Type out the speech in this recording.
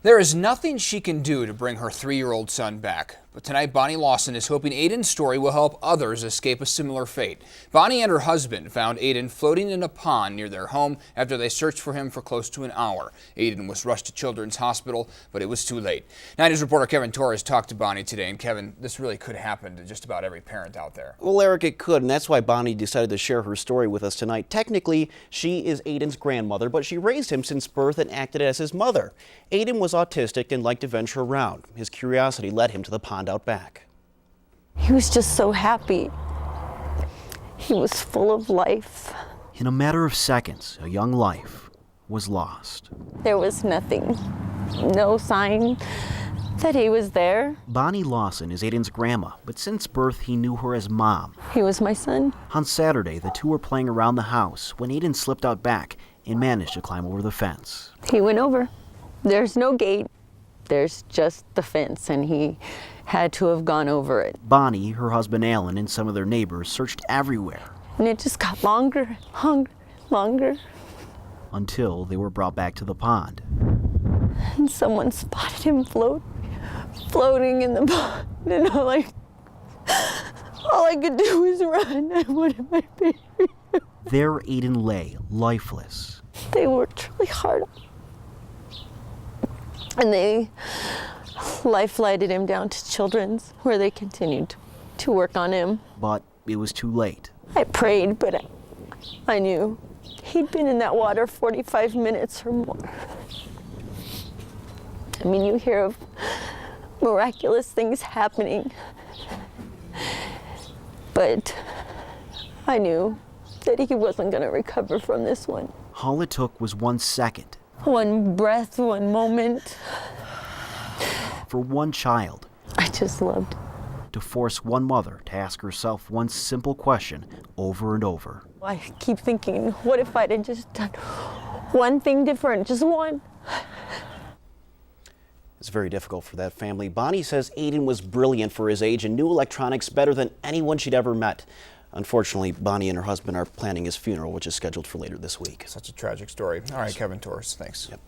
There is nothing she can do to bring her 3-year-old son back. But tonight, Bonnie Lawson is hoping Aiden's story will help others escape a similar fate. Bonnie and her husband found Aiden floating in a pond near their home after they searched for him for close to an hour. Aiden was rushed to Children's Hospital, but it was too late. 9 News reporter Kevin Torres talked to Bonnie today. And Kevin, this really could happen to just about every parent out there. Well, Eric, it could, and that's why Bonnie decided to share her story with us tonight. Technically, she is Aiden's grandmother, but she raised him since birth and acted as his mother. Aiden was autistic and liked to venture around. His curiosity led him to the pond out back. He was just so happy. He was full of life. In a matter of seconds, a young life was lost. There was nothing, no sign that he was there. Bonnie Lawson is Aiden's grandma, but since birth he knew her as Mom. He was my son. On Saturday, the two were playing around the house when Aiden slipped out back and managed to climb over the fence. He went over. There's no gate. There's just the fence, and he had to have gone over it. Bonnie, her husband Alan, and some of their neighbors searched everywhere. And it just got longer, longer. Until they were brought back to the pond. And someone spotted him floating in the pond. And all I could do was run. I wanted my baby. There Aiden lay, lifeless. They worked really hard. And they life-flighted him down to Children's, where they continued to work on him. But it was too late. I prayed, but I knew he'd been in that water 45 minutes or more. I mean, you hear of miraculous things happening, but I knew that he wasn't going to recover from this one. All it took was 1 second. One breath, one moment. For one child. I just loved. To force one mother to ask herself one simple question over and over. I keep thinking, what if I'd have just done one thing different, just one? It's very difficult for that family. Bonnie says Aiden was brilliant for his age and knew electronics better than anyone she'd ever met. Unfortunately, Bonnie and her husband are planning his funeral, which is scheduled for later this week. Such a tragic story. All right, Kevin Torres, thanks. Yep.